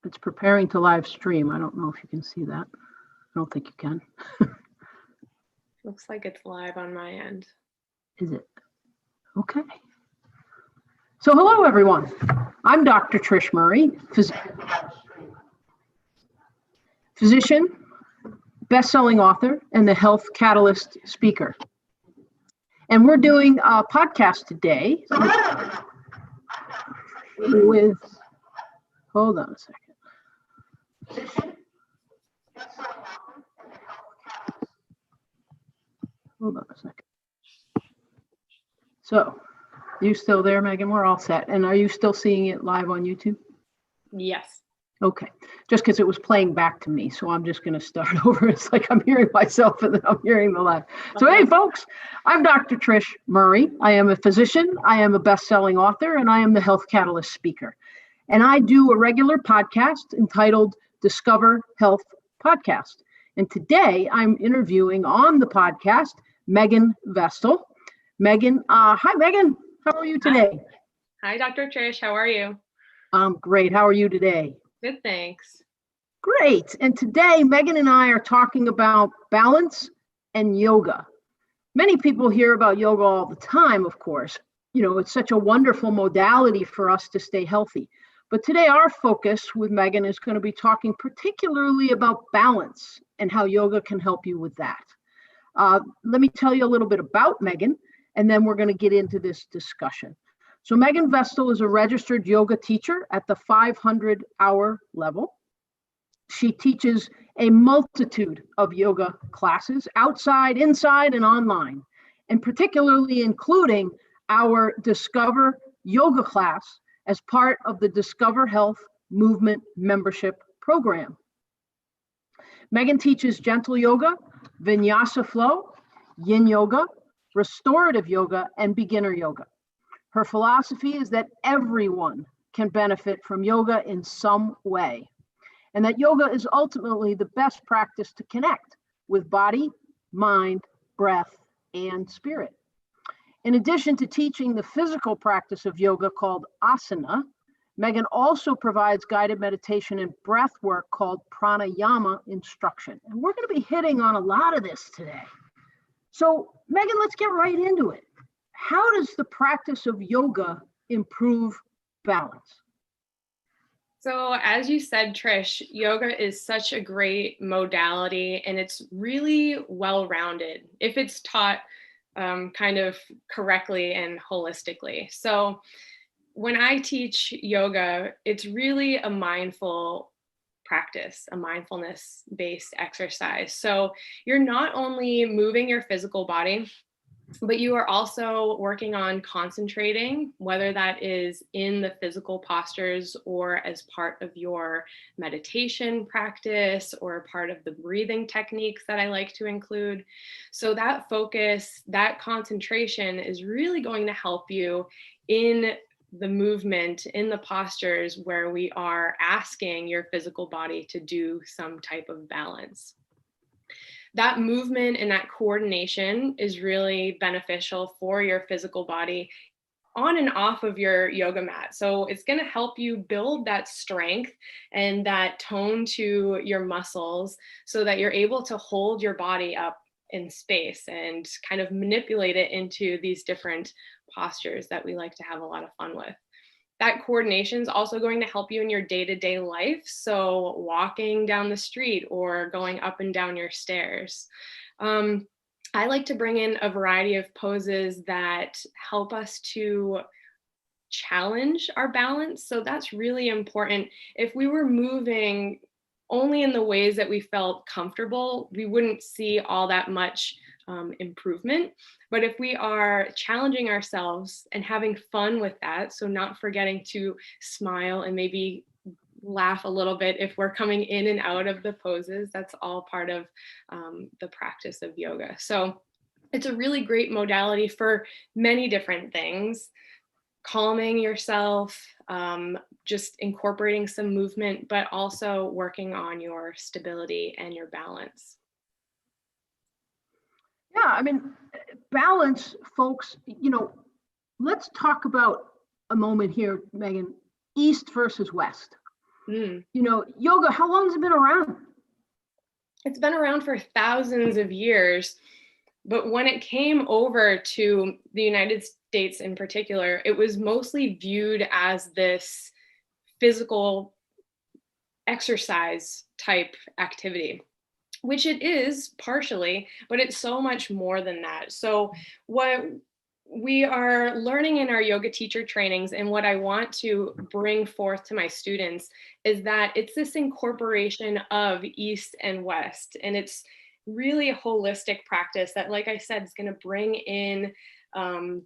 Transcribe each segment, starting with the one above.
It's preparing to live stream. I don't know if you can see that. I don't think you can. Looks like it's live on my end. Is it? Okay. So hello, everyone. I'm Dr. Trish Murray, physician, best-selling author, and the Health Catalyst speaker. And we're doing a podcast today with, hold on a second. Hold on a second. So, you still there, Megan? We're all set. And are you still seeing it live on YouTube? Yes. Okay. Just because it was playing back to me, so I'm just going to start over. It's like I'm hearing myself and then I'm hearing the live. So, hey, folks, I'm Dr. Trish Murray. I am a physician, I am a best-selling author, and I am the Health Catalyst speaker. And I do a regular podcast entitled Discover Health Podcast. And today I'm interviewing on the podcast Meghan Vestal. Meghan, hi, Meghan. How are you today? Hi, Dr. Trish. How are you? I'm great. How are you today? Good, thanks. Great. And today, Meghan and I are talking about balance and yoga. Many people hear about yoga all the time, of course. You know, it's such a wonderful modality for us to stay healthy. But today, our focus with Meghan is going to be talking particularly about balance and how yoga can help you with that. Let me tell you a little bit about Meghan, and then we're going to get into this discussion. So Meghan Vestal is a registered yoga teacher at the 500-hour level. She teaches a multitude of yoga classes outside, inside, and online, and particularly including our Discover Yoga class as part of the Discover Health Movement membership program. Meghan teaches gentle yoga, vinyasa flow, yin yoga, restorative yoga, and beginner yoga. Her philosophy is that everyone can benefit from yoga in some way, and that yoga is ultimately the best practice to connect with body, mind, breath, and spirit. In addition to teaching the physical practice of yoga called asana, Meghan also provides guided meditation and breath work called pranayama instruction. And we're going to be hitting on a lot of this today. So, Meghan, let's get right into it. How does the practice of yoga improve balance? So as you said, Trish, yoga is such a great modality and it's really well-rounded if it's taught kind of correctly and holistically. So when I teach yoga, it's really a mindful practice, a mindfulness-based exercise. So you're not only moving your physical body, but you are also working on concentrating, whether that is in the physical postures or as part of your meditation practice or part of the breathing techniques that I like to include. So that focus, that concentration is really going to help you in the movement, in the postures where we are asking your physical body to do some type of balance. That movement and that coordination is really beneficial for your physical body on and off of your yoga mat. So it's going to help you build that strength and that tone to your muscles so that you're able to hold your body up in space and kind of manipulate it into these different postures that we like to have a lot of fun with. That coordination is also going to help you in your day-to-day life. So walking down the street or going up and down your stairs. I like to bring in a variety of poses that help us to challenge our balance. So that's really important. If we were moving only in the ways that we felt comfortable, we wouldn't see all that much improvement. But if we are challenging ourselves and having fun with that, so not forgetting to smile and maybe laugh a little bit if we're coming in and out of the poses, that's all part of the practice of yoga. So it's a really great modality for many different things. Calming yourself, just incorporating some movement, but also working on your stability and your balance. Yeah, I mean, balance, folks, you know, let's talk about a moment here, Meghan, East versus West. Mm. Yoga, how long has it been around? It's been around for thousands of years, but when it came over to the United States in particular, it was mostly viewed as this physical exercise type activity, which it is partially, but it's so much more than that. So, what we are learning in our yoga teacher trainings, and what I want to bring forth to my students, is that it's this incorporation of East and West. And it's really a holistic practice that, like I said, is going to bring in um,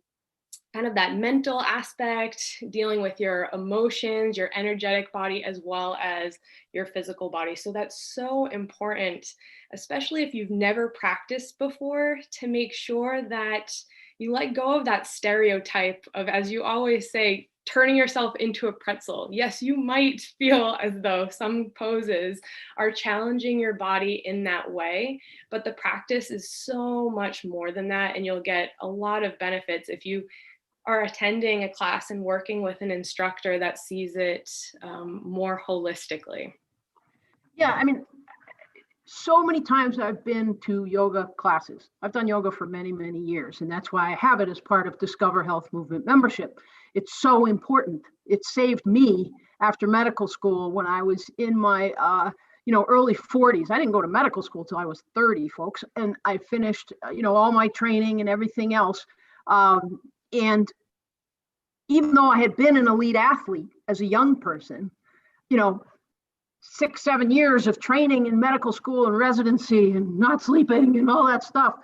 kind of that mental aspect, dealing with your emotions, your energetic body, as well as your physical body. So that's so important, especially if you've never practiced before, to make sure that you let go of that stereotype of, as you always say, turning yourself into a pretzel. Yes, you might feel as though some poses are challenging your body in that way, but the practice is so much more than that. And you'll get a lot of benefits if you are attending a class and working with an instructor that sees it more holistically. Yeah, I mean, so many times I've been to yoga classes. I've done yoga for many, many years, and that's why I have it as part of Discover Health Movement membership. It's so important. It saved me after medical school when I was in my early 40s. I didn't go to medical school till I was 30, folks, and I finished all my training and everything else. And even though I had been an elite athlete as a young person, 6, 7 years of training in medical school and residency and not sleeping and all that stuff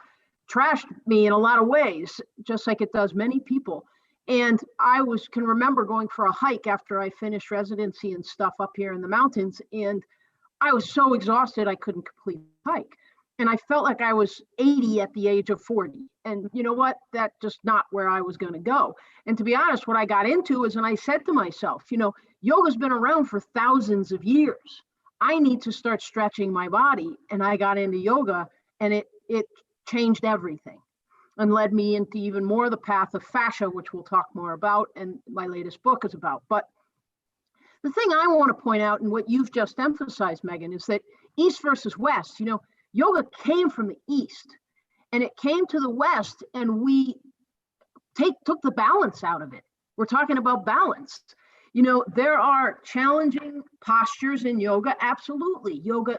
trashed me in a lot of ways, just like it does many people. And I can remember going for a hike after I finished residency and stuff up here in the mountains. And I was so exhausted, I couldn't complete the hike. And I felt like I was 80 at the age of 40. And you know what? That's just not where I was going to go. And to be honest, what I got into is, and I said to myself, yoga's been around for thousands of years. I need to start stretching my body. And I got into yoga, and it changed everything and led me into even more the path of fascia, which we'll talk more about, and my latest book is about. But the thing I want to point out, and what you've just emphasized, Meghan, is that East versus West, yoga came from the East and it came to the West, and we took the balance out of it. We're talking about balance. There are challenging postures in yoga. Absolutely. Yoga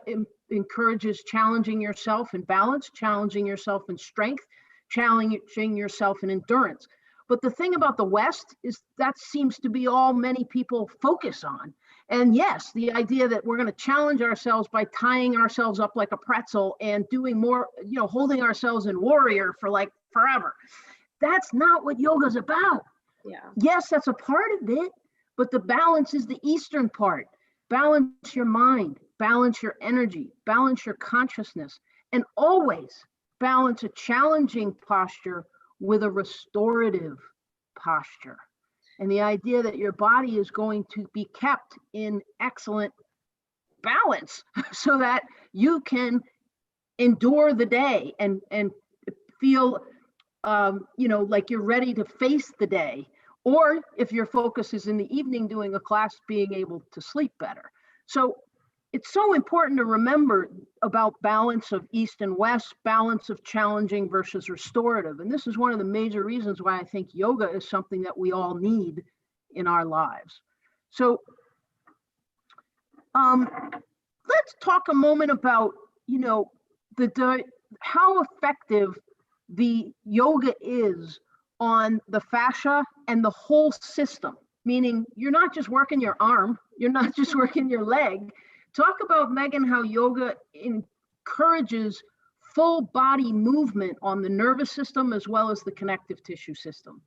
encourages challenging yourself in balance, challenging yourself in strength, challenging yourself in endurance. But the thing about the West is that seems to be all many people focus on. And yes, the idea that we're going to challenge ourselves by tying ourselves up like a pretzel and doing more, holding ourselves in warrior for like forever. That's not what yoga's about. Yeah. Yes, that's a part of it, but the balance is the Eastern part. Balance your mind, balance your energy, balance your consciousness, and always balance a challenging posture with a restorative posture. And the idea that your body is going to be kept in excellent balance so that you can endure the day and feel like you're ready to face the day. Or if your focus is in the evening doing a class, being able to sleep better. So it's so important to remember about balance of East and West, balance of challenging versus restorative. And this is one of the major reasons why I think yoga is something that we all need in our lives. So let's talk a moment about, how effective the yoga is on the fascia and the whole system, meaning you're not just working your arm, you're not just working your leg. Talk about, Meghan, how yoga encourages full body movement on the nervous system as well as the connective tissue system.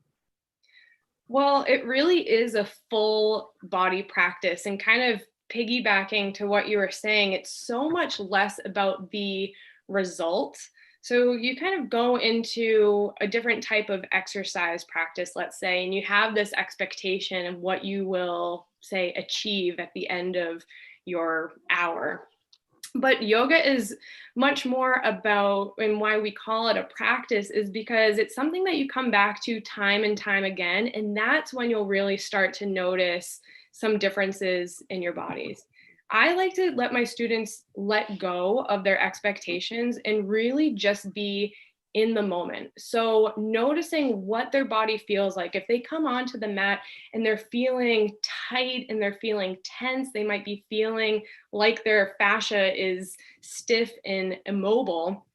Well, it really is a full body practice, and kind of piggybacking to what you were saying, it's so much less about the result. So you kind of go into a different type of exercise practice, let's say, and you have this expectation of what you will, say, achieve at the end of your hour. But yoga is much more about, and why we call it a practice is because it's something that you come back to time and time again. And that's when you'll really start to notice some differences in your bodies. I like to let my students let go of their expectations and really just be in the moment. So noticing what their body feels like. If they come onto the mat and they're feeling tight and they're feeling tense, they might be feeling like their fascia is stiff and immobile.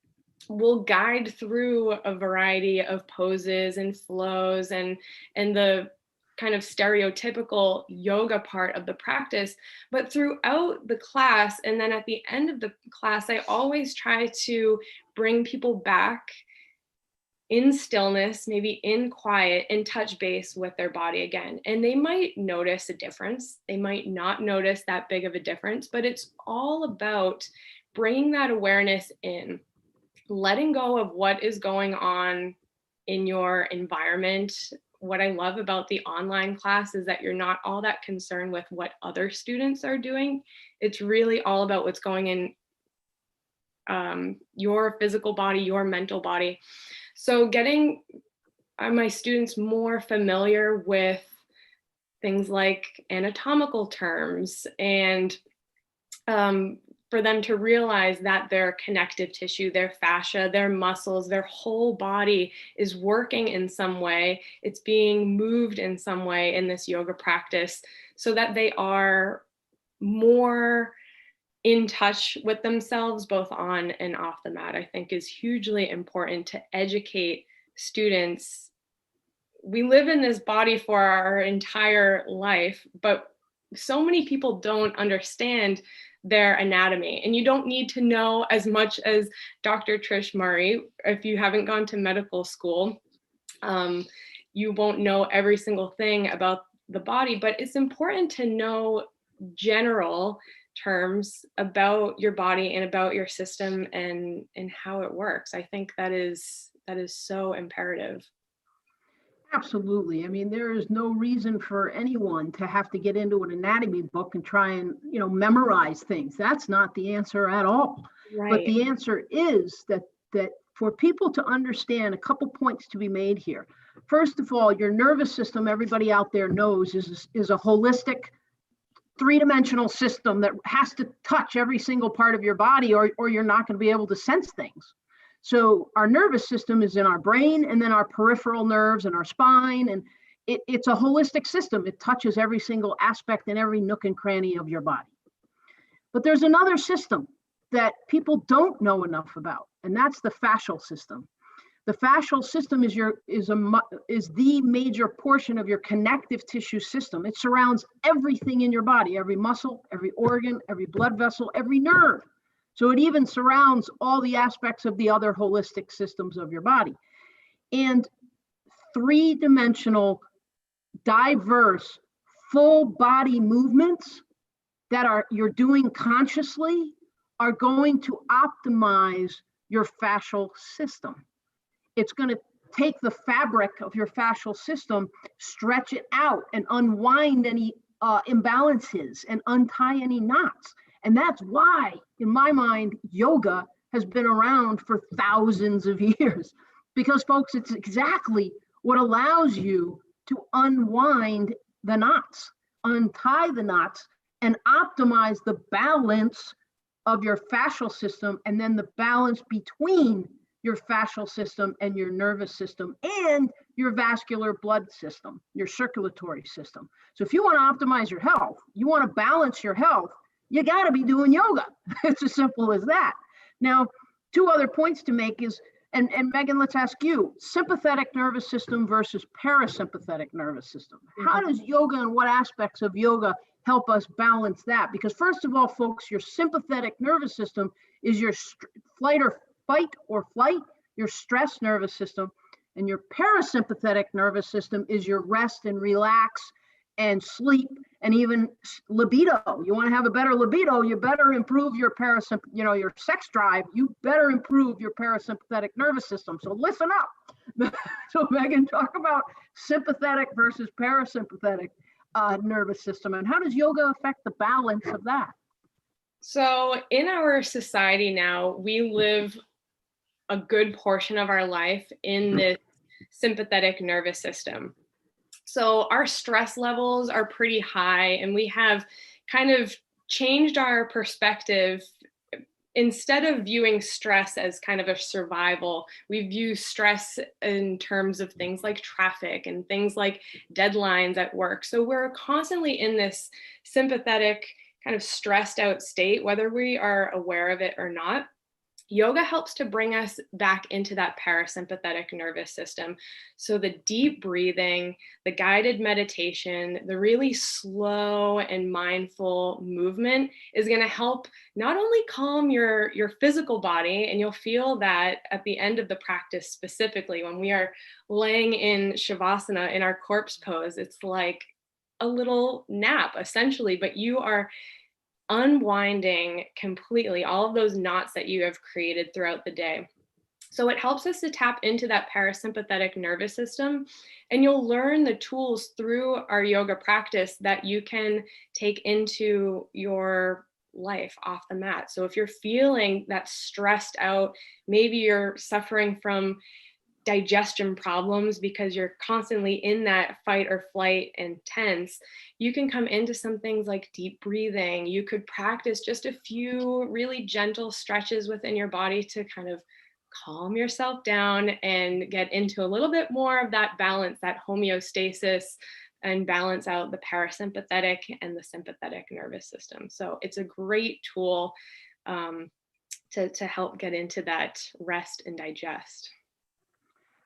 We'll guide through a variety of poses and flows and the kind of stereotypical yoga part of the practice. But throughout the class, and then at the end of the class, I always try to bring people back in stillness, maybe in quiet, and touch base with their body again. And they might notice a difference. They might not notice that big of a difference, but it's all about bringing that awareness in, letting go of what is going on in your environment. What I love about the online class is that you're not all that concerned with what other students are doing. It's really all about what's going in your physical body, your mental body. So getting my students more familiar with things like anatomical terms, and for them to realize that their connective tissue, their fascia, their muscles, their whole body is working in some way. It's being moved in some way in this yoga practice, so that they are more in touch with themselves, both on and off the mat, I think is hugely important to educate students. We live in this body for our entire life, but so many people don't understand their anatomy. And you don't need to know as much as Dr. Trish Murray. If you haven't gone to medical school, you won't know every single thing about the body, but it's important to know general terms about your body and about your system and how it works. I think that is so imperative. Absolutely. I mean, there is no reason for anyone to have to get into an anatomy book and try and, memorize things. That's not the answer at all. Right. But the answer is that for people to understand, a couple points to be made here. First of all, your nervous system, everybody out there knows, is a holistic, three-dimensional system that has to touch every single part of your body, or you're not going to be able to sense things. So our nervous system is in our brain, and then our peripheral nerves and our spine, and it's a holistic system. It touches every single aspect and every nook and cranny of your body. But there's another system that people don't know enough about, and that's the fascial system. The fascial system is the major portion of your connective tissue system. It surrounds everything in your body, every muscle, every organ, every blood vessel, every nerve. So it even surrounds all the aspects of the other holistic systems of your body. And three-dimensional, diverse, full body movements that you're doing consciously are going to optimize your fascial system. It's going to take the fabric of your fascial system, stretch it out, and unwind any imbalances and untie any knots. And that's why, in my mind, yoga has been around for thousands of years. Because, folks, it's exactly what allows you to unwind the knots, untie the knots, and optimize the balance of your fascial system, and then the balance between your fascial system and your nervous system and your vascular blood system, your circulatory system. So if you want to optimize your health, you want to balance your health, you got to be doing yoga. It's as simple as that. Now, two other points to make is, and Meghan, let's ask you, sympathetic nervous system versus parasympathetic nervous system. How does yoga and what aspects of yoga help us balance that? Because first of all, folks, your sympathetic nervous system is your fight or flight, your stress nervous system, and your parasympathetic nervous system is your rest and relax and sleep and even libido. You want to have a better libido, you better improve your your sex drive. You better improve your parasympathetic nervous system. So listen up. So Meghan, talk about sympathetic versus parasympathetic nervous system, and how does yoga affect the balance of that? So in our society now, we live a good portion of our life in this sympathetic nervous system. So our stress levels are pretty high, and we have kind of changed our perspective. Instead of viewing stress as kind of a survival, we view stress in terms of things like traffic and things like deadlines at work. So we're constantly in this sympathetic, kind of stressed out state, whether we are aware of it or not. Yoga helps to bring us back into that parasympathetic nervous system. So, the deep breathing, the guided meditation, the really slow and mindful movement is going to help not only calm your physical body, and you'll feel that at the end of the practice, specifically when we are laying in Shavasana in our corpse pose, it's like a little nap essentially, but you are unwinding completely all of those knots that you have created throughout the day. So it helps us to tap into that parasympathetic nervous system, and you'll learn the tools through our yoga practice that you can take into your life off the mat. So if you're feeling that stressed out, maybe you're suffering from digestion problems because you're constantly in that fight or flight and tense, you can come into some things like deep breathing. You could practice just a few really gentle stretches within your body to kind of calm yourself down and get into a little bit more of that balance, that homeostasis, and balance out the parasympathetic and the sympathetic nervous system. So it's a great tool to help get into that rest and digest.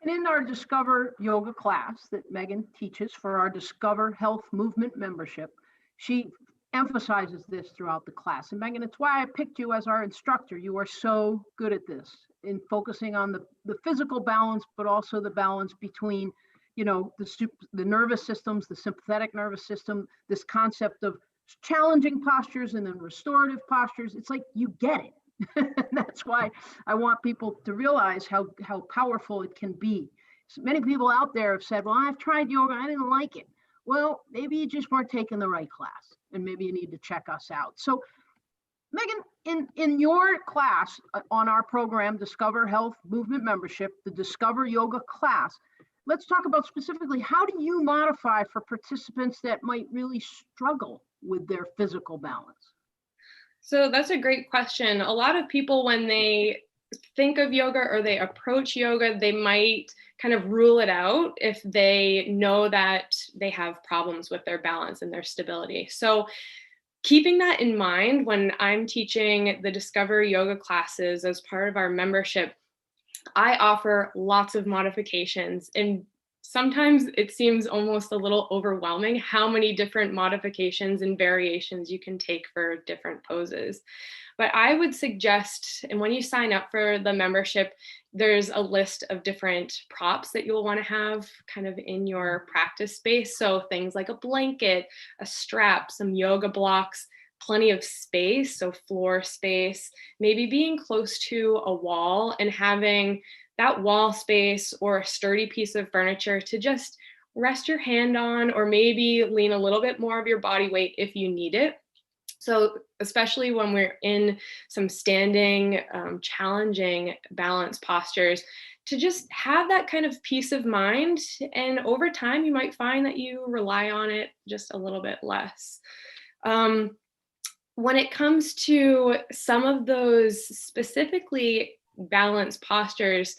And in our Discover Yoga class that Meghan teaches for our Discover Health Movement membership, she emphasizes this throughout the class. And Meghan, it's why I picked you as our instructor. You are so good at this, in focusing on the physical balance, but also the balance between, the nervous systems, the sympathetic nervous system, this concept of challenging postures and then restorative postures. It's like you get it. That's why I want people to realize how powerful it can be. So many people out there have said, well, I've tried yoga, I didn't like it. Well, maybe you just weren't taking the right class, and maybe you need to check us out. So Meghan, in your class on our program, Discover Health Movement Membership, the Discover Yoga class, let's talk about specifically, how do you modify for participants that might really struggle with their physical balance? So that's a great question. A lot of people, when they think of yoga or they approach yoga, they might kind of rule it out if they know that they have problems with their balance and their stability. So keeping that in mind, when I'm teaching the Discover Yoga classes as part of our membership, I offer lots of modifications, and sometimes it seems almost a little overwhelming how many different modifications and variations you can take for different poses. But I would suggest, and when you sign up for the membership, there's a list of different props that you'll want to have kind of in your practice space. So things like a blanket, a strap, some yoga blocks, plenty of space, so floor space, maybe being close to a wall and having that wall space or a sturdy piece of furniture to just rest your hand on, or maybe lean a little bit more of your body weight if you need it. So especially when we're in some standing, challenging balance postures, to just have that kind of peace of mind. And over time, you might find that you rely on it just a little bit less. When it comes to some of those specifically balance postures,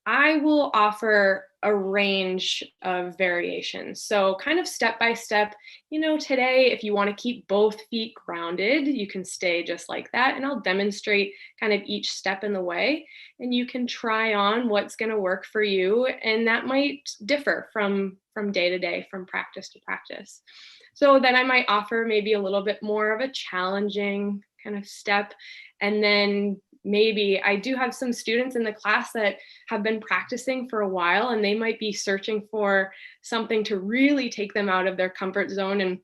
I will offer a range of variations. So kind of step by step, today, if you want to keep both feet grounded, you can stay just like that. And I'll demonstrate kind of each step in the way, and you can try on what's going to work for you. And that might differ from day to day, from practice to practice. So then I might offer maybe a little bit more of a challenging kind of step. And then maybe I do have some students in the class that have been practicing for a while, and they might be searching for something to really take them out of their comfort zone. And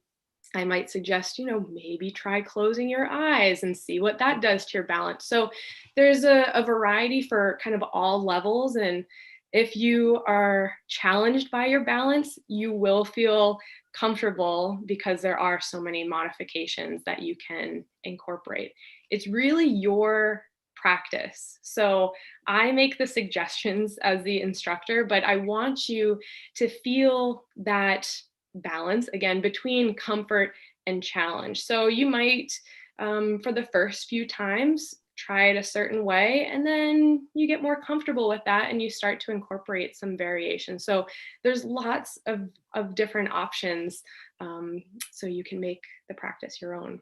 I might suggest, maybe try closing your eyes and see what that does to your balance. So there's a variety for kind of all levels. And if you are challenged by your balance, you will feel comfortable because there are so many modifications that you can incorporate. It's really your practice. So I make the suggestions as the instructor, but I want you to feel that balance again between comfort and challenge. So you might, for the first few times, try it a certain way, and then you get more comfortable with that and you start to incorporate some variation. So there's lots of different options, so you can make the practice your own.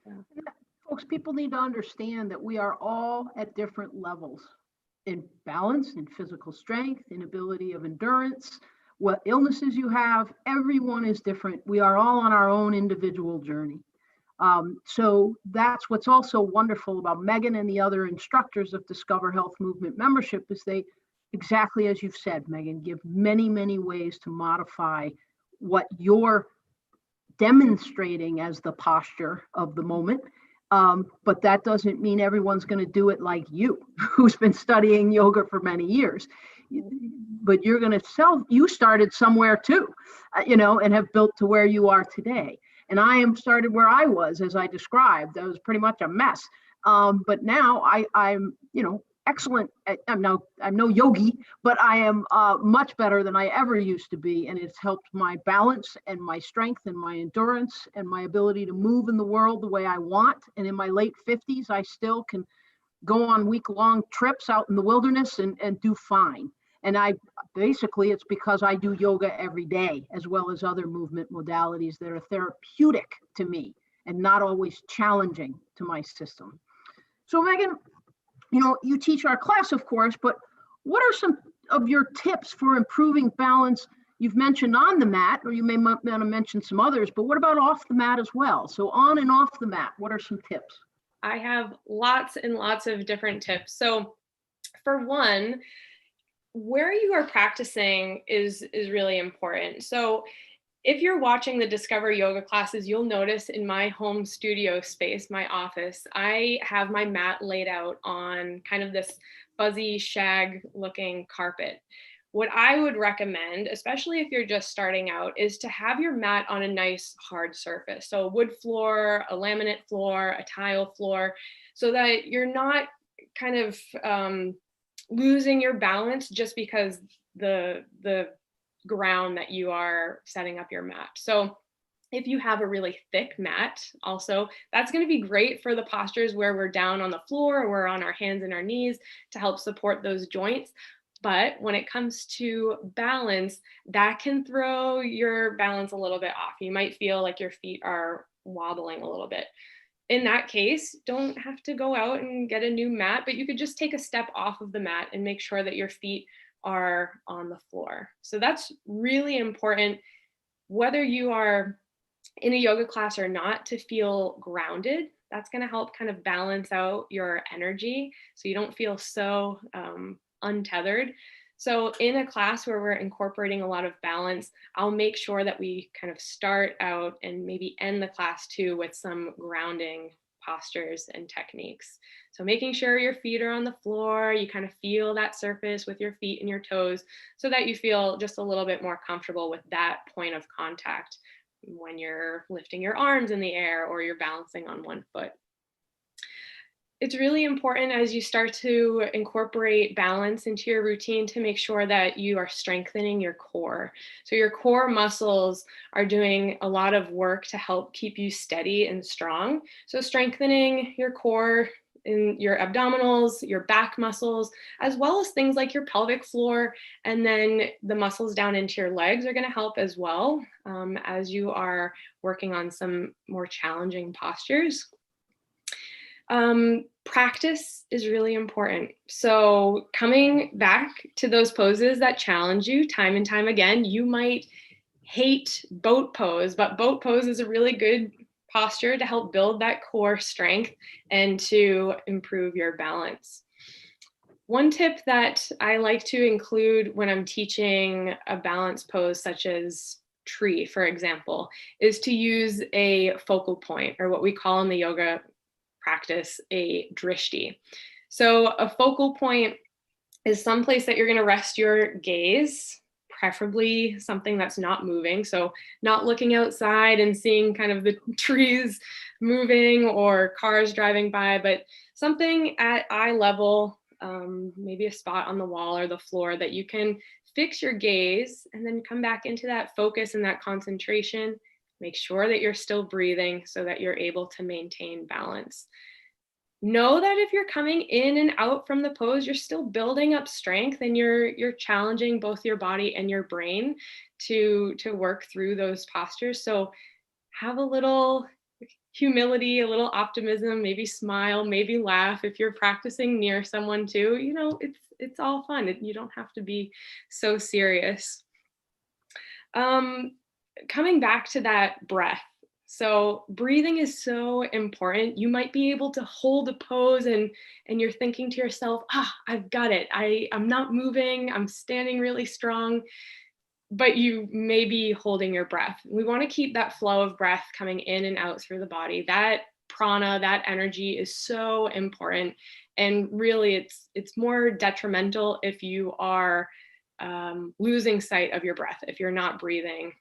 Yeah. Folks, people need to understand that we are all at different levels in balance, in physical strength, in ability of endurance, what illnesses you have. Everyone is different. We are all on our own individual journey. So that's what's also wonderful about Meghan and the other instructors of Discover Health Movement membership is they, exactly as you've said, Meghan, give many, many ways to modify what you're demonstrating as the posture of the moment. But that doesn't mean everyone's going to do it like you, who's been studying yoga for many years. But you're going to you started somewhere too, and have built to where you are today. And I am started where I was, as I described. I was pretty much a mess. But now I'm, excellent. I'm no yogi, but I am much better than I ever used to be. And it's helped my balance and my strength and my endurance and my ability to move in the world the way I want. And in my late 50s, I still can go on week-long trips out in the wilderness and do fine. And it's because I do yoga every day, as well as other movement modalities that are therapeutic to me and not always challenging to my system. So Meghan, you teach our class, of course, but what are some of your tips for improving balance? You've mentioned on the mat, or you may want to mention some others, but what about off the mat as well? So on and off the mat, what are some tips? I have lots and lots of different tips. So for one, where you are practicing is really important. So if you're watching the Discover Yoga classes, you'll notice in my home studio space, my office, I have my mat laid out on kind of this fuzzy shag looking carpet. What I would recommend, especially if you're just starting out, is to have your mat on a nice hard surface. So a wood floor, a laminate floor, a tile floor, so that you're not kind of losing your balance just because the ground that you are setting up your mat. So if you have a really thick mat also, that's going to be great for the postures where we're down on the floor or we're on our hands and our knees to help support those joints. But when it comes to balance, that can throw your balance a little bit off. You might feel like your feet are wobbling a little bit. In that case, don't have to go out and get a new mat, but you could just take a step off of the mat and make sure that your feet are on the floor. So that's really important, whether you are in a yoga class or not, to feel grounded. That's going to help kind of balance out your energy so you don't feel so untethered. So in a class where we're incorporating a lot of balance, I'll make sure that we kind of start out and maybe end the class too with some grounding postures and techniques. So making sure your feet are on the floor, you kind of feel that surface with your feet and your toes so that you feel just a little bit more comfortable with that point of contact when you're lifting your arms in the air or you're balancing on one foot. It's really important as you start to incorporate balance into your routine to make sure that you are strengthening your core. So your core muscles are doing a lot of work to help keep you steady and strong. So strengthening your core in your abdominals, your back muscles, as well as things like your pelvic floor, and then the muscles down into your legs are going to help as well as you are working on some more challenging postures. Practice is really important. So coming back to those poses that challenge you time and time again, you might hate boat pose, but boat pose is a really good posture to help build that core strength and to improve your balance. One tip that I like to include when I'm teaching a balance pose, such as tree, for example, is to use a focal point, or what we call in the yoga practice a drishti. So a focal point is some place that you're going to rest your gaze preferably something that's not moving. So not looking outside and seeing kind of the trees moving or cars driving by, but something at eye level, maybe a spot on the wall or the floor that you can fix your gaze and then come back into that focus and that concentration. Make sure that you're still breathing so that you're able to maintain balance. Know that if you're coming in and out from the pose, you're still building up strength and you're challenging both your body and your brain to work through those postures. So have a little humility, a little optimism, maybe smile, maybe laugh. If you're practicing near someone too, it's all fun. You don't have to be so serious. Coming back to that breath. So breathing is so important. You might be able to hold a pose and you're thinking to yourself, I've got it. I'm not moving. I'm standing really strong, but you may be holding your breath. We want to keep that flow of breath coming in and out through the body. That prana, that energy is so important. And really it's more detrimental if you are losing sight of your breath, if you're not breathing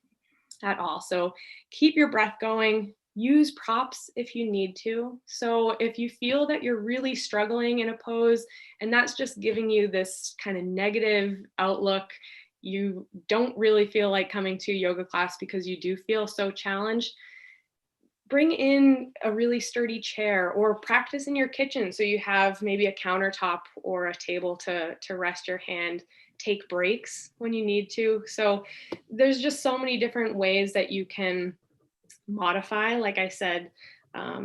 at all. So keep your breath going, use props if you need to. So if you feel that you're really struggling in a pose and that's just giving you this kind of negative outlook, you don't really feel like coming to yoga class because you do feel so challenged, bring in a really sturdy chair or practice in your kitchen. So you have maybe a countertop or a table to rest your hand. Take breaks when you need to. So there's just so many different ways that you can modify, like I said,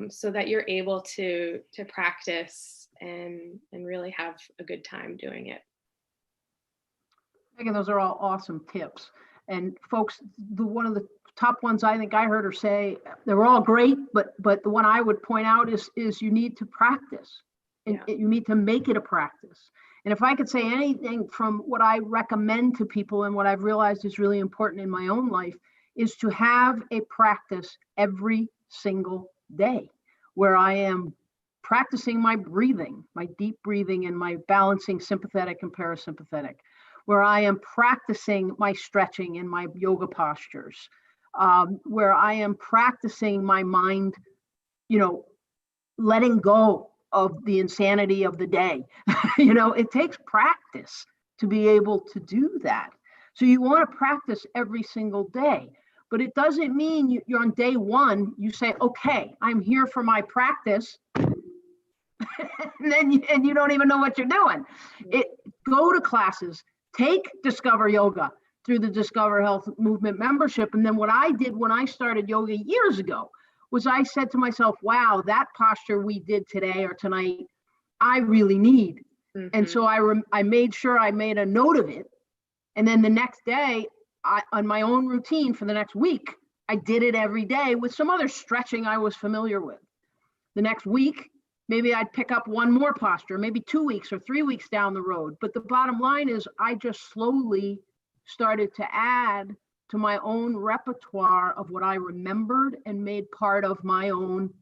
so that you're able to practice and really have a good time doing it. Megan, those are all awesome tips. And folks, one of the top ones I think I heard her say, they were all great, but the one I would point out is you need to practice. And you need to make it a practice. And if I could say anything from what I recommend to people and what I've realized is really important in my own life is to have a practice every single day where I am practicing my breathing, my deep breathing and my balancing sympathetic and parasympathetic, where I am practicing my stretching and my yoga postures, where I am practicing my mind, letting go of the insanity of the day. It takes practice to be able to do that. So you want to practice every single day, but it doesn't mean you're on day one, you say, okay, I'm here for my practice. and you don't even know what you're doing. Go to classes, take Discover Yoga through the Discover Health Movement membership. And then what I did when I started yoga years ago was I said to myself, wow, that posture we did today or tonight, I really need. Mm-hmm. And so I made sure I made a note of it. And then the next day, on my own routine for the next week, I did it every day with some other stretching I was familiar with. The next week, maybe I'd pick up one more posture, maybe 2 weeks or 3 weeks down the road. But the bottom line is I just slowly started to add to my own repertoire of what I remembered and made part of my own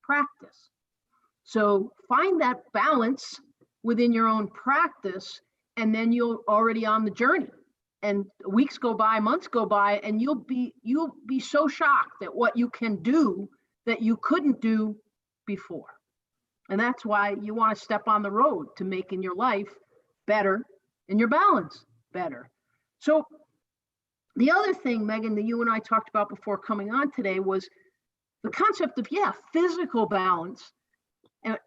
practice. So find that balance within your own practice, and then you're already on the journey. And weeks go by, months go by, and you'll be so shocked at what you can do that you couldn't do before. And that's why you want to step on the road to making your life better and your balance better. So the other thing, Megan, that you and I talked about before coming on today was the concept of, physical balance.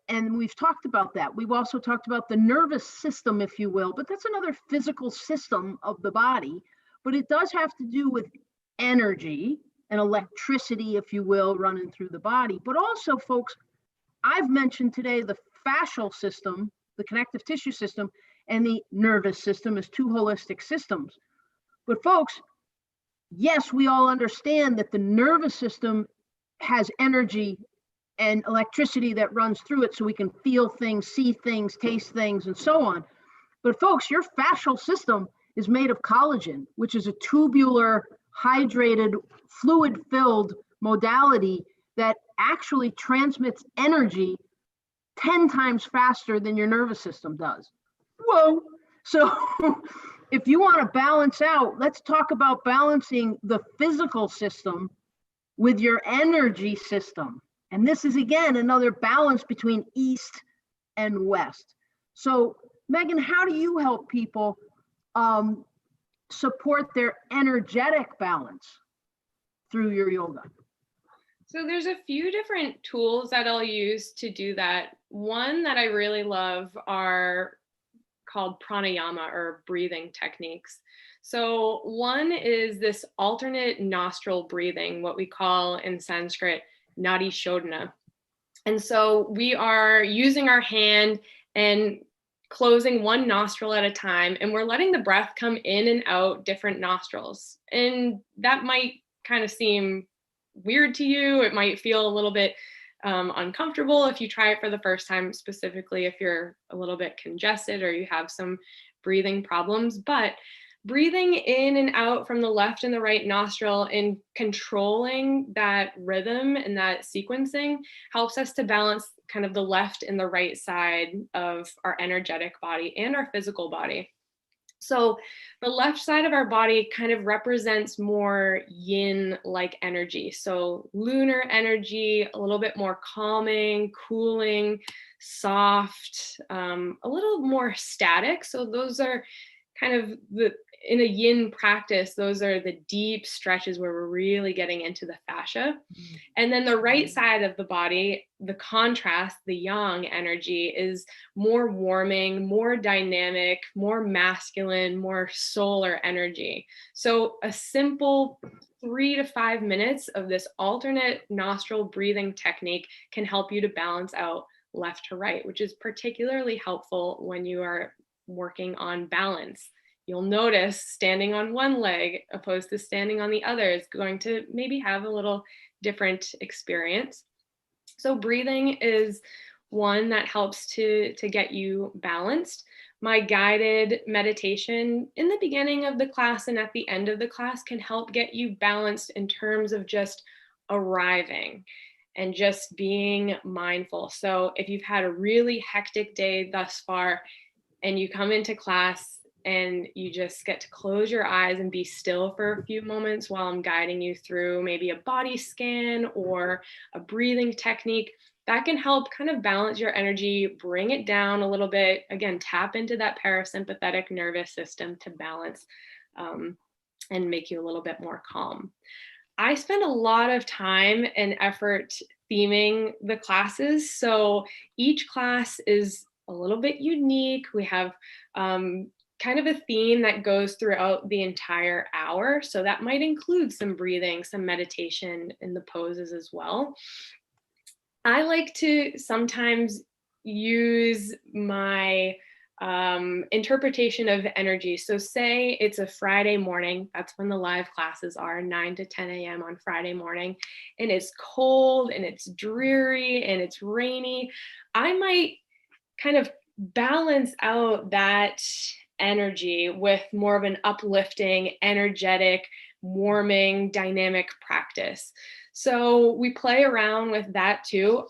And we've talked about that. We've also talked about the nervous system, if you will, but that's another physical system of the body. But it does have to do with energy and electricity, if you will, running through the body. But also, folks, I've mentioned today the fascial system, the connective tissue system, and the nervous system as two holistic systems. But folks, yes, we all understand that the nervous system has energy and electricity that runs through it so we can feel things, see things, taste things, and so on. But folks, your fascial system is made of collagen, which is a tubular, hydrated, fluid-filled modality that actually transmits energy 10 times faster than your nervous system does. Whoa. So if you want to balance out, let's talk about balancing the physical system with your energy system. And this is, again, another balance between East and West. So, Meghan, how do you help people support their energetic balance through your yoga? So there's a few different tools that I'll use to do that. One that I really love are called pranayama, or breathing techniques. So one is this alternate nostril breathing, what we call in Sanskrit nadi shodhana. And so we are using our hand and closing one nostril at a time, and we're letting the breath come in and out different nostrils. And that might kind of seem weird to you. It might feel a little bit uncomfortable if you try it for the first time, specifically if you're a little bit congested or you have some breathing problems. But breathing in and out from the left and the right nostril and controlling that rhythm and that sequencing helps us to balance kind of the left and the right side of our energetic body and our physical body. So the left side of our body kind of represents more yin-like energy. So lunar energy, a little bit more calming, cooling, soft, a little more static. So those are kind of in a yin practice, those are the deep stretches where we're really getting into the fascia. And then the right side of the body, the contrast, the yang energy, is more warming, more dynamic, more masculine, more solar energy. So a simple 3 to 5 minutes of this alternate nostril breathing technique can help you to balance out left to right, which is particularly helpful when you are working on balance. You'll notice standing on one leg opposed to standing on the other is going to maybe have a little different experience. So breathing is one that helps to get you balanced. My guided meditation in the beginning of the class and at the end of the class can help get you balanced in terms of just arriving and just being mindful. So if you've had a really hectic day thus far and you come into class and you just get to close your eyes and be still for a few moments while I'm guiding you through maybe a body scan or a breathing technique, that can help kind of balance your energy, bring it down a little bit. Again, tap into that parasympathetic nervous system to balance and make you a little bit more calm. I spend a lot of time and effort theming the classes. So each class is a little bit unique. We have kind of a theme that goes throughout the entire hour. So that might include some breathing, some meditation in the poses as well. I like to sometimes use my interpretation of energy. So say it's a Friday morning, that's when the live classes are, 9 to 10 a.m. on Friday morning, and it's cold and it's dreary and it's rainy. I might kind of balance out that energy with more of an uplifting, energetic, warming, dynamic practice. So we play around with that too.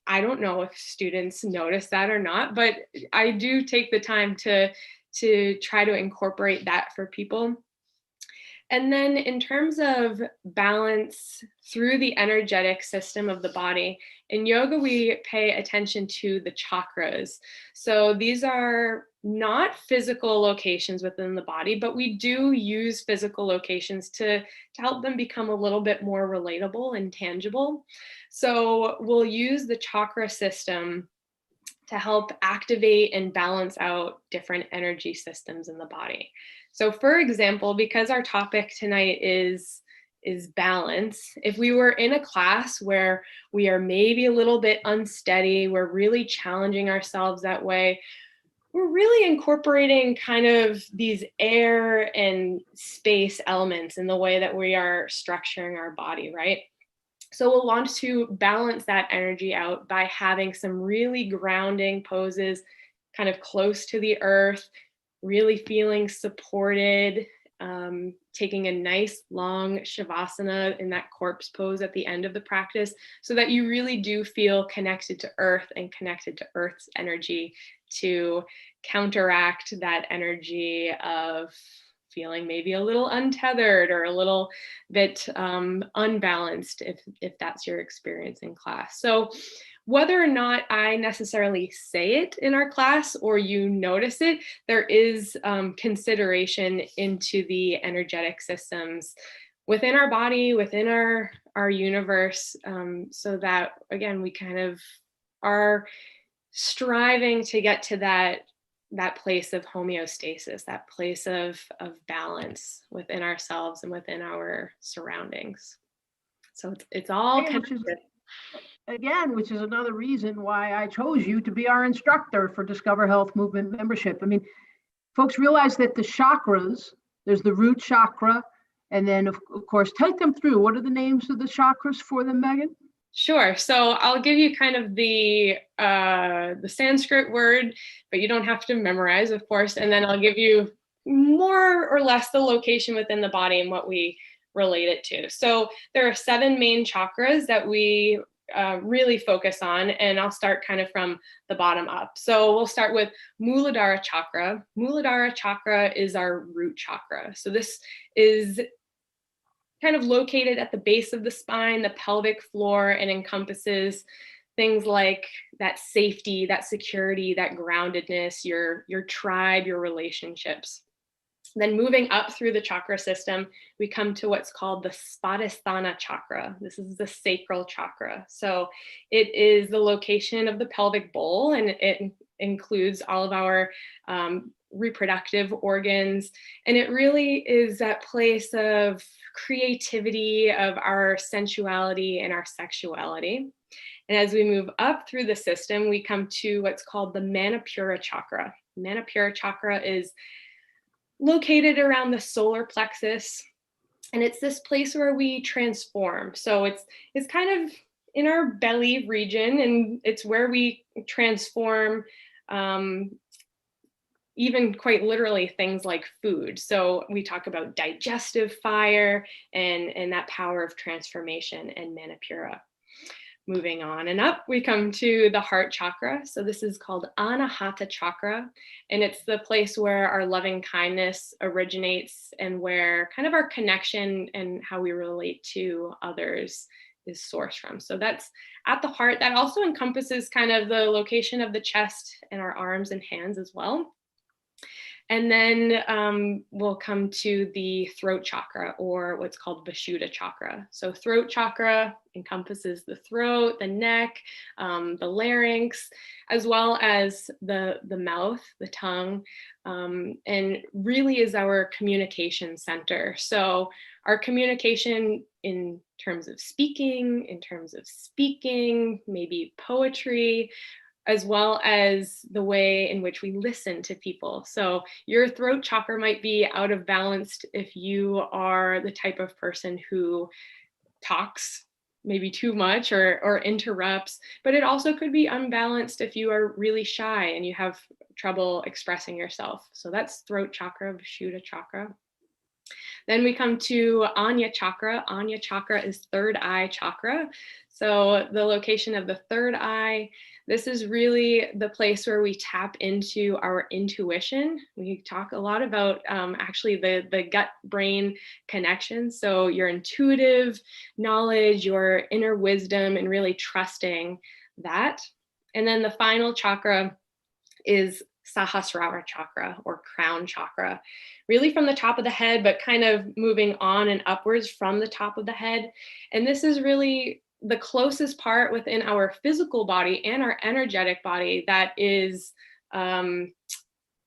I don't know if students notice that or not, but I do take the time to try to incorporate that for people. And then in terms of balance through the energetic system of the body, in yoga, we pay attention to the chakras. So these are not physical locations within the body, but we do use physical locations to help them become a little bit more relatable and tangible. So we'll use the chakra system to help activate and balance out different energy systems in the body. So for example, because our topic tonight is balance, if we were in a class where we are maybe a little bit unsteady, we're really challenging ourselves that way, we're really incorporating kind of these air and space elements in the way that we are structuring our body, right? So we'll want to balance that energy out by having some really grounding poses, kind of close to the earth, really feeling supported, taking a nice long shavasana in that corpse pose at the end of the practice so that you really do feel connected to earth and connected to earth's energy to counteract that energy of feeling maybe a little untethered or a little bit unbalanced, if that's your experience in class. So whether or not I necessarily say it in our class or you notice it, there is consideration into the energetic systems within our body, within our universe, so that, again, we kind of are striving to get to that place of homeostasis, that place of balance within ourselves and within our surroundings. So it's all connected. Which is another reason why I chose you to be our instructor for Discover Health Movement membership. I mean, folks realize that the chakras, there's the root chakra, and then of course, take them through. What are the names of the chakras for them, Meghan? Sure. So I'll give you kind of the Sanskrit word, but you don't have to memorize, of course. And then I'll give you more or less the location within the body and what we relate it to. So there are 7 main chakras that we really focus on, and I'll start kind of from the bottom up. So we'll start with Muladhara chakra. Muladhara chakra is our root chakra. So this is kind of located at the base of the spine, the pelvic floor, and encompasses things like that safety, that security, that groundedness, your tribe, your relationships. Then moving up through the chakra system, we come to what's called the Svadhisthana chakra. This is the sacral chakra. So it is the location of the pelvic bowl, and it includes all of our reproductive organs. And it really is that place of creativity, of our sensuality and our sexuality. And as we move up through the system, we come to what's called the Manipura chakra. Manipura chakra is located around the solar plexus, and it's this place where we transform. So it's kind of in our belly region, and it's where we transform even quite literally things like food. So we talk about digestive fire and that power of transformation and Manipura. Moving on and up, we come to the heart chakra. So this is called Anahata chakra, and it's the place where our loving kindness originates and where kind of our connection and how we relate to others is sourced from. So that's at the heart. That also encompasses kind of the location of the chest and our arms and hands as well. And then we'll come to the throat chakra, or what's called Vishuddha chakra. So throat chakra encompasses the throat, the neck, the larynx, as well as the mouth, the tongue, and really is our communication center. So our communication in terms of speaking, maybe poetry, as well as the way in which we listen to people. So your throat chakra might be out of balance if you are the type of person who talks maybe too much or interrupts, but it also could be unbalanced if you are really shy and you have trouble expressing yourself. So that's throat chakra, Vishuddha chakra. Then we come to Anya chakra. Anya chakra is third eye chakra. So the location of the third eye, this is really the place where we tap into our intuition. We talk a lot about actually the gut-brain connection. So your intuitive knowledge, your inner wisdom, and really trusting that. And then the final chakra is Sahasrara chakra, or crown chakra, really from the top of the head, but kind of moving on and upwards from the top of the head. And this is really the closest part within our physical body and our energetic body that is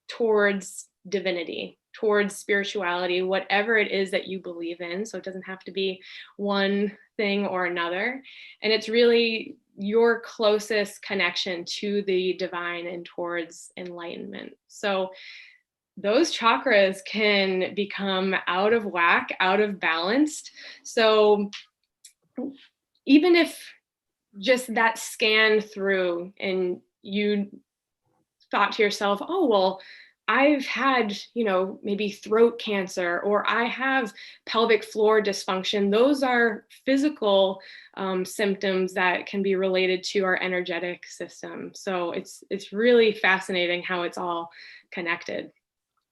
towards divinity, towards spirituality, whatever it is that you believe in. So it doesn't have to be one thing or another. And it's really your closest connection to the divine and towards enlightenment. So those chakras can become out of whack, out of balance. So even if just that scan through and you thought to yourself, oh, well, I've had, maybe throat cancer, or I have pelvic floor dysfunction. Those are physical symptoms that can be related to our energetic system. So it's really fascinating how it's all connected.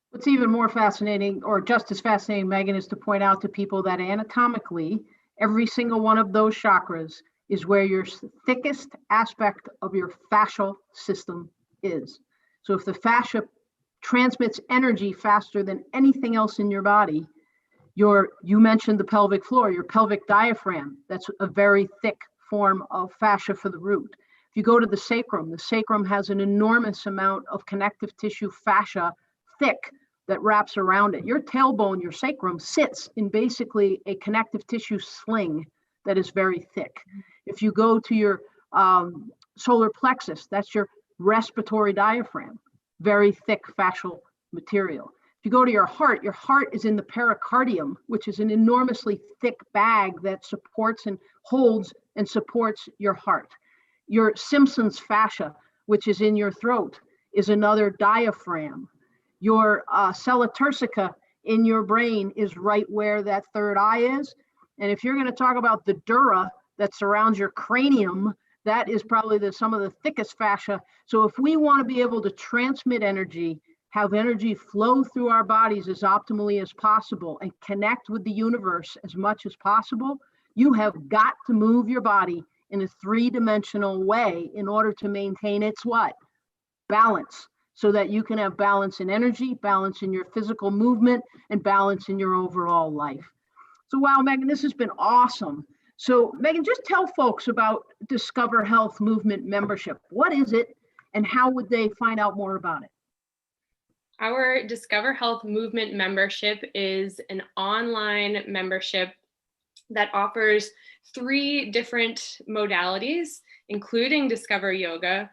What's even more fascinating, or just as fascinating, Megan, is to point out to people that anatomically, every single one of those chakras is where your thickest aspect of your fascial system is. So if the fascia transmits energy faster than anything else in your body, you mentioned the pelvic floor, your pelvic diaphragm, that's a very thick form of fascia for the root. If you go to the sacrum has an enormous amount of connective tissue fascia, thick, that wraps around it. Your tailbone, your sacrum, sits in basically a connective tissue sling that is very thick. If you go to your solar plexus, that's your respiratory diaphragm, very thick fascial material. If you go to your heart is in the pericardium, which is an enormously thick bag that supports and holds and supports your heart. Your Simpson's fascia, which is in your throat, is another diaphragm. Your sella turcica in your brain is right where that third eye is. And if you're going to talk about the dura that surrounds your cranium, that is probably some of the thickest fascia. So if we want to be able to transmit energy, have energy flow through our bodies as optimally as possible, and connect with the universe as much as possible, you have got to move your body in a three-dimensional way in order to maintain its what? Balance. So that you can have balance in energy, balance in your physical movement, and balance in your overall life. So wow, Megan, this has been awesome. So Megan, just tell folks about Discover Health Movement membership. What is it, and how would they find out more about it? Our Discover Health Movement membership is an online membership that offers 3 different modalities, including Discover Yoga,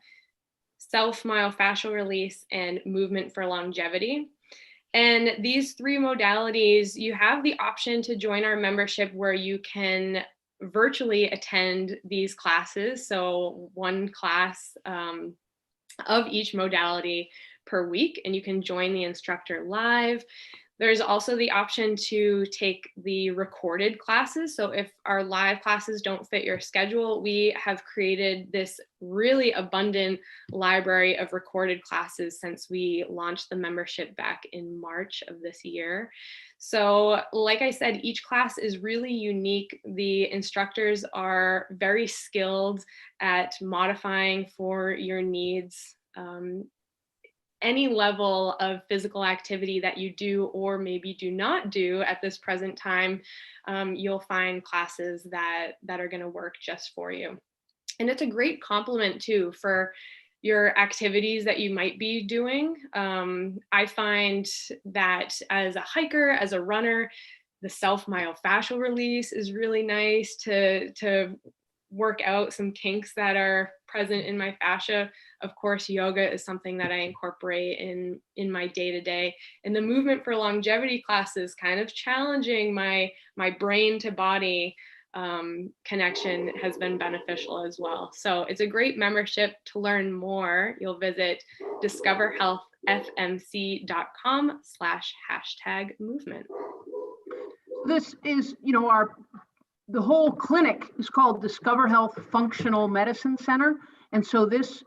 self-myofascial release, and movement for longevity. And these 3 modalities, you have the option to join our membership where you can virtually attend these classes. So 1 class of each modality per week, and you can join the instructor live. There's also the option to take the recorded classes. So if our live classes don't fit your schedule, we have created this really abundant library of recorded classes since we launched the membership back in March of this year. So like I said, each class is really unique. The instructors are very skilled at modifying for your needs. Any level of physical activity that you do or maybe do not do at this present time, you'll find classes that are going to work just for you. And it's a great complement too for your activities that you might be doing. I find that as a hiker, as a runner, the self-myofascial release is really nice to work out some kinks that are present in my fascia. Of course, yoga is something that I incorporate in my day-to-day. And the movement for longevity classes, kind of challenging my brain to body connection, has been beneficial as well. So it's a great membership. To learn more, you'll visit discoverhealthfmc.com/#movement. This is, the whole clinic is called Discover Health Functional Medicine Center. And so this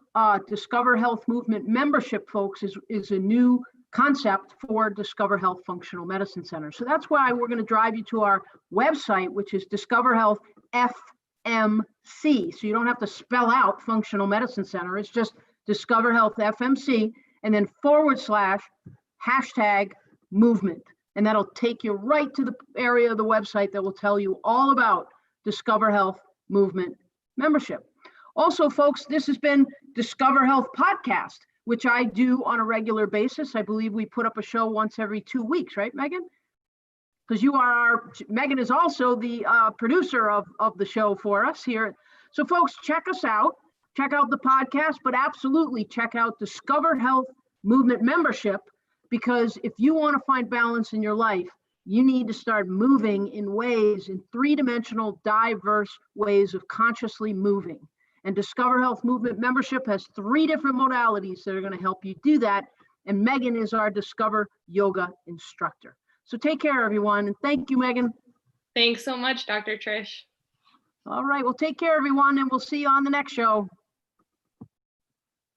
Discover Health Movement membership, folks, is a new concept for Discover Health Functional Medicine Center. So that's why we're going to drive you to our website, which is Discover Health FMC. So you don't have to spell out Functional Medicine Center. It's just Discover Health FMC, and then /movement. And that'll take you right to the area of the website that will tell you all about Discover Health Movement membership. Also, folks, this has been Discover Health Podcast, which I do on a regular basis. I believe we put up a show once every 2 weeks, right, Megan? Because Megan is also the producer of the show for us here. So, folks, check us out. Check out the podcast, but absolutely check out Discover Health Movement membership. Because if you want to find balance in your life, you need to start moving in 3-dimensional, diverse ways of consciously moving. And Discover Health Movement membership has 3 different modalities that are going to help you do that And Meghan is our Discover Yoga instructor. So take care, everyone. And thank you, Meghan. Thanks so much, Dr. Trish. All right. Well, take care, everyone, and we'll see you on the next show.